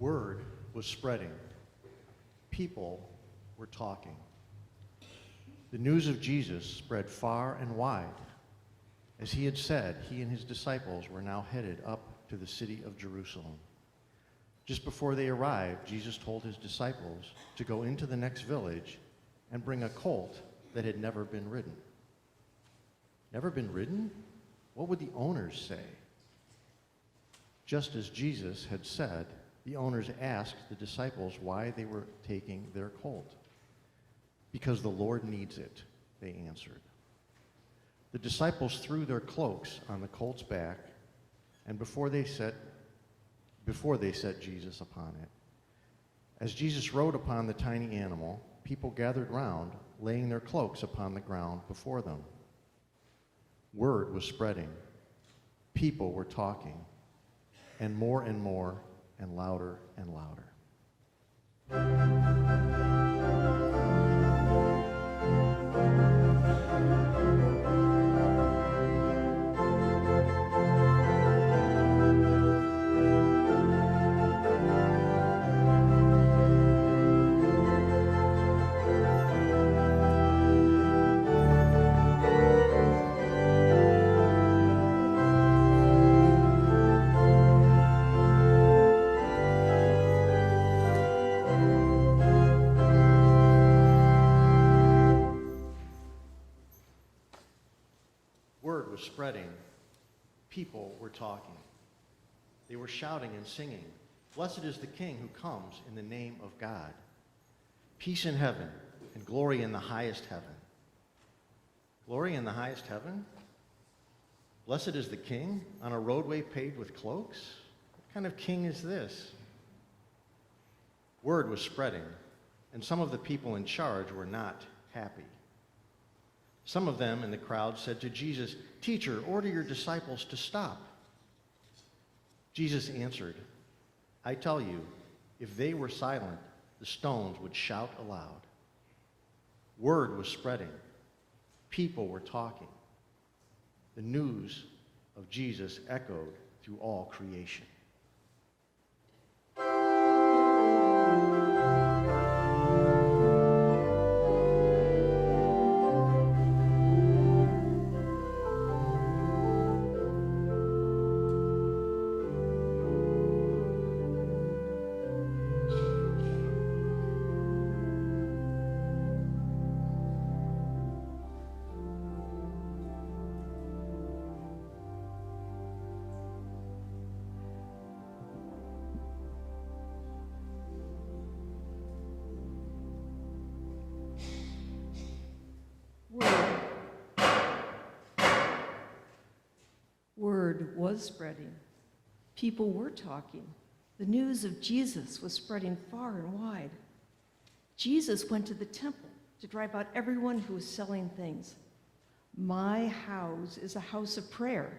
Word was spreading. People were talking. The news of Jesus spread far and wide. As he had said, he and his disciples were now headed up to the city of Jerusalem. Just before they arrived, Jesus told his disciples to go into the next village and bring a colt that had never been ridden. Never been ridden? What would the owners say? Just as Jesus had said, the owners asked the disciples why they were taking their colt. Because the Lord needs it, they answered. The disciples threw their cloaks on the colt's back, and before they set Jesus upon it. As Jesus rode upon the tiny animal, people gathered round, laying their cloaks upon the ground before them. Word was spreading. People were talking, and more and louder and louder. Was spreading. People were talking. They were shouting and singing, "Blessed is the King who comes in the name of God. Peace in heaven and glory in the highest heaven." Glory in the highest heaven? Blessed is the King on a roadway paved with cloaks? What kind of king is this? Word was spreading, and some of the people in charge were not happy. Some of them in the crowd said to Jesus, "Teacher, order your disciples to stop." Jesus answered, "I tell you, if they were silent, the stones would shout aloud." Word was spreading. People were talking. The news of Jesus echoed through all creation. Word was spreading. People were talking. The news of Jesus was spreading far and wide. Jesus went to the temple to drive out everyone who was selling things. "My house is a house of prayer,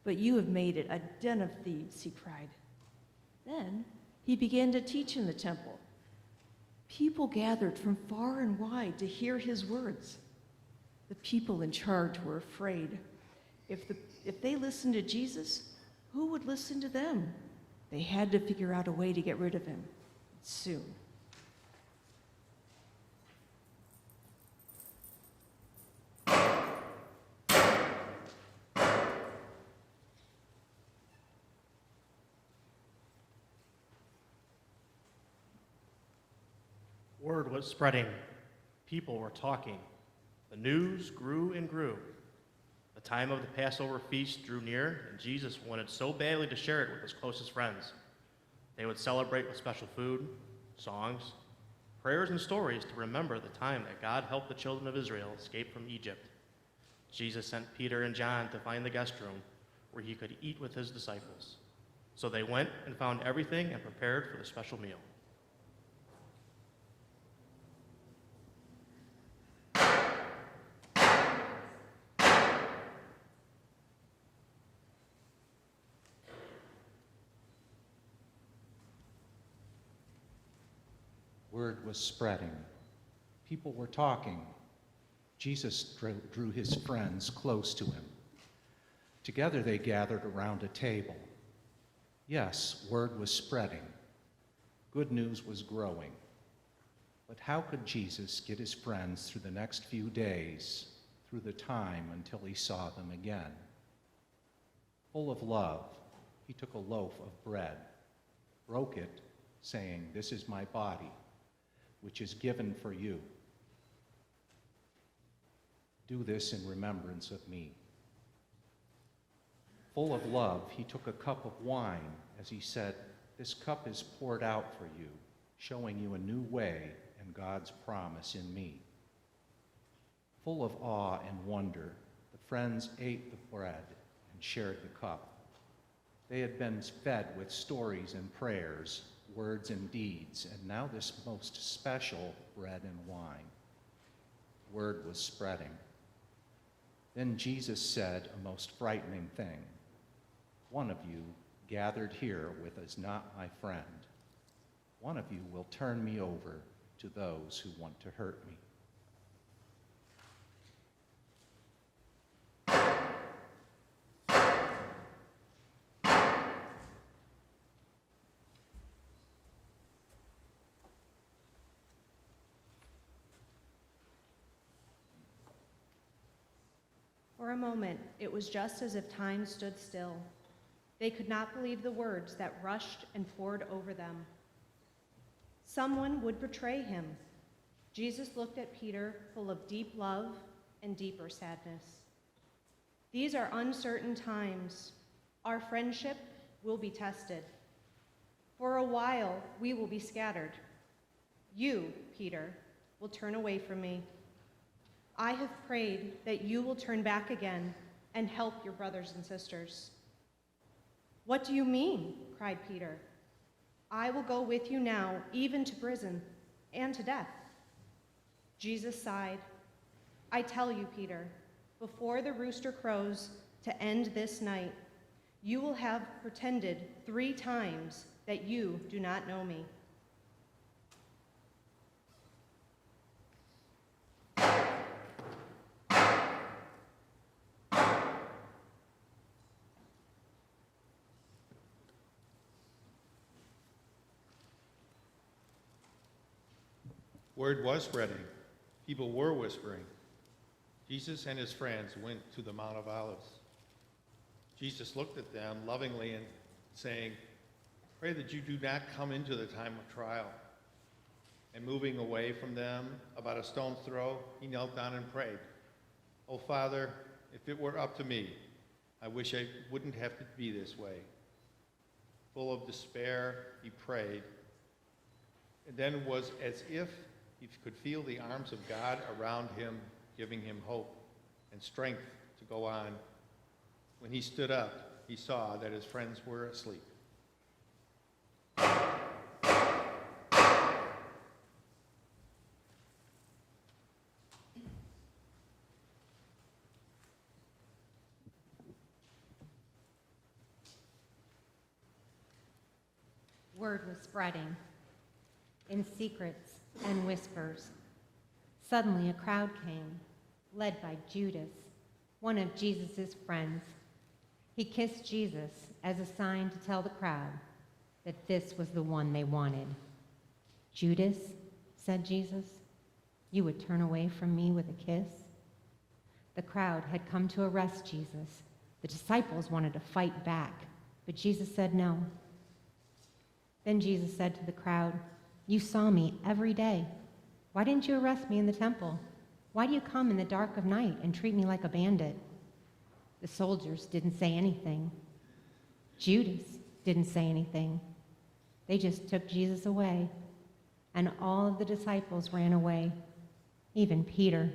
but you have made it a den of thieves," he cried. Then he began to teach in the temple. People gathered from far and wide to hear his words. The people in charge were afraid. If they listened to Jesus, who would listen to them? They had to figure out a way to get rid of him soon. Word was spreading. People were talking. The news grew and grew. The time of the Passover feast drew near, and Jesus wanted so badly to share it with his closest friends. They would celebrate with special food, songs, prayers, and stories to remember the time that God helped the children of Israel escape from Egypt. Jesus sent Peter and John to find the guest room where he could eat with his disciples. So they went and found everything and prepared for the special meal. Word was spreading. People were talking. Jesus drew his friends close to him. Together they gathered around a table. Yes, word was spreading. Good news was growing. But how could Jesus get his friends through the next few days, through the time until he saw them again? Full of love, he took a loaf of bread, broke it, saying, "This is my body, which is given for you. Do this in remembrance of me." Full of love, he took a cup of wine as he said, "This cup is poured out for you, showing you a new way and God's promise in me." Full of awe and wonder, the friends ate the bread and shared the cup. They had been fed with stories and prayers, words and deeds, and now this most special bread and wine. Word was spreading. Then Jesus said a most frightening thing. "One of you gathered here with is not my friend. One of you will turn me over to those who want to hurt me." For a moment, it was just as if time stood still. They could not believe the words that rushed and poured over them. Someone would betray him. Jesus looked at Peter, full of deep love and deeper sadness. These are uncertain times. Our friendship will be tested. For a while, we will be scattered. You, Peter, will turn away from me. I have prayed that you will turn back again and help your brothers and sisters. "What do you mean?" cried Peter. "I will go with you now, even to prison and to death." Jesus sighed. "I tell you, Peter, before the rooster crows to end this night, you will have pretended 3 times that you do not know me." Word was spreading. People were whispering. Jesus and his friends went to the Mount of Olives. Jesus looked at them lovingly and saying, "Pray that you do not come into the time of trial." And moving away from them, about a stone's throw, he knelt down and prayed, "Oh, Father, if it were up to me, I wish I wouldn't have to be this way." Full of despair, he prayed, and then it was as if he could feel the arms of God around him, giving him hope and strength to go on. When he stood up, he saw that his friends were asleep. Word was spreading in secrets and whispers. Suddenly a crowd came, led by Judas, one of Jesus' friends. He kissed Jesus as a sign to tell the crowd that this was the one they wanted. "Judas," said Jesus, "you would turn away from me with a kiss?" The crowd had come to arrest Jesus. The disciples wanted to fight back, but Jesus said no. Then Jesus said to the crowd, "You saw me every day. Why didn't you arrest me in the temple? Why do you come in the dark of night and treat me like a bandit?" The soldiers didn't say anything. Judas didn't say anything. They just took Jesus away, and all of the disciples ran away, even Peter.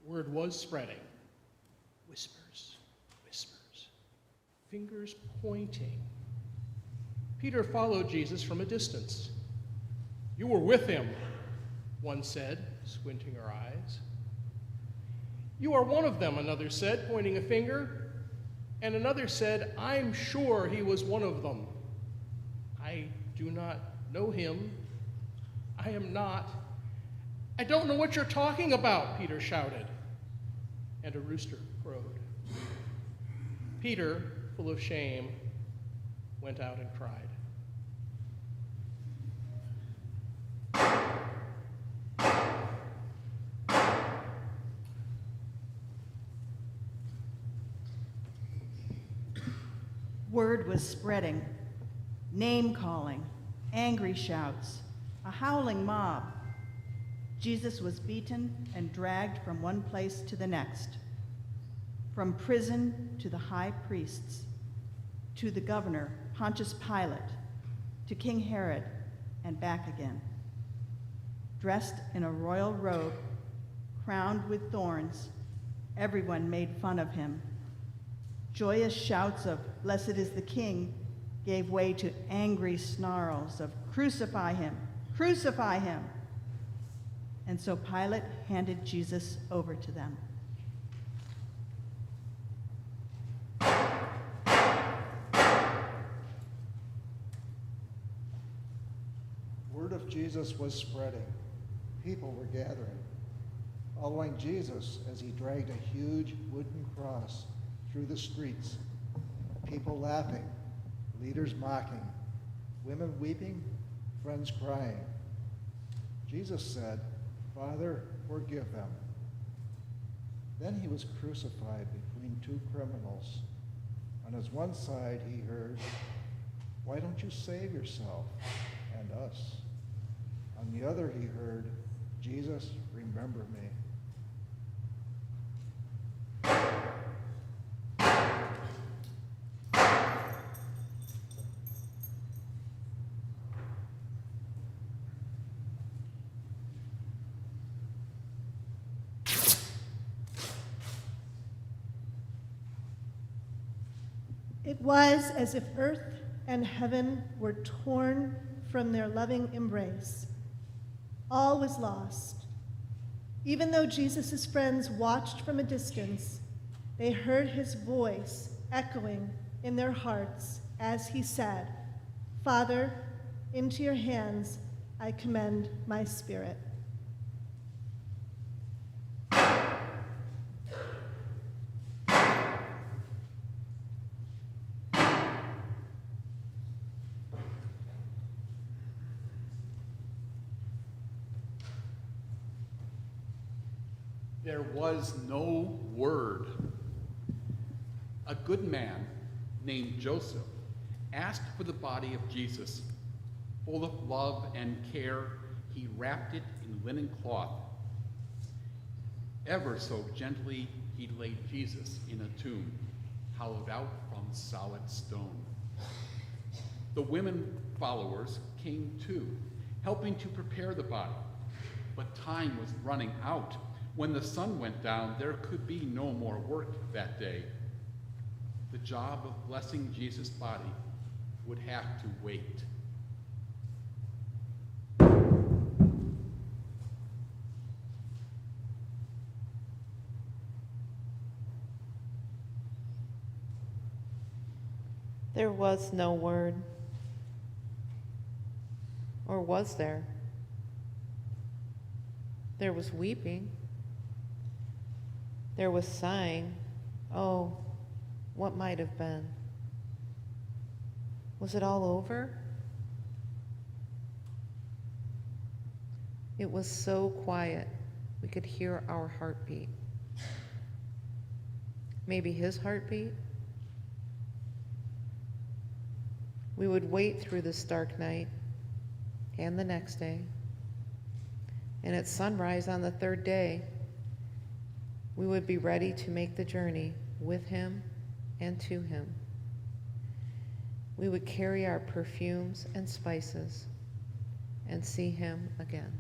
Word was spreading. Whispers, whispers, fingers pointing. Peter followed Jesus from a distance. "You were with him," one said, squinting her eyes. "You are one of them," another said, pointing a finger. And another said, "I'm sure he was one of them. I do not know him. I am not. I don't know what you're talking about, Peter shouted. And a rooster crowed. Peter, full of shame, went out and cried. Word was spreading, name-calling, angry shouts, a howling mob. Jesus was beaten and dragged from one place to the next, from prison to the high priests, to the governor, Pontius Pilate, to King Herod, and back again. Dressed in a royal robe, crowned with thorns, everyone made fun of him. Joyous shouts of "Blessed is the King" gave way to angry snarls of "Crucify him! Crucify him!" And so Pilate handed Jesus over to them. Word of Jesus was spreading. People were gathering, following Jesus as he dragged a huge wooden cross through the streets. People laughing, leaders mocking, women weeping, friends crying. Jesus said, "Father, forgive them." Then he was crucified between two criminals. On his one side he heard, "Why don't you save yourself and us?" On the other he heard, "Jesus, remember me." It was as if earth and heaven were torn from their loving embrace. All was lost. Even though Jesus' friends watched from a distance, they heard his voice echoing in their hearts as he said, "Father, into your hands I commend my spirit." There was no word. A good man named Joseph asked for the body of Jesus. Full of love and care, he wrapped it in linen cloth. Ever so gently, he laid Jesus in a tomb, hollowed out from solid stone. The women followers came too, helping to prepare the body. But time was running out. When the sun went down, there could be no more work that day. The job of blessing Jesus' body would have to wait. There was no word. Or was there? There was weeping. There was sighing. Oh, what might have been. Was it all over? It was so quiet, we could hear our heartbeat. Maybe his heartbeat? We would wait through this dark night and the next day. And at sunrise on the third day, we would be ready to make the journey with him and to him. We would carry our perfumes and spices and see him again.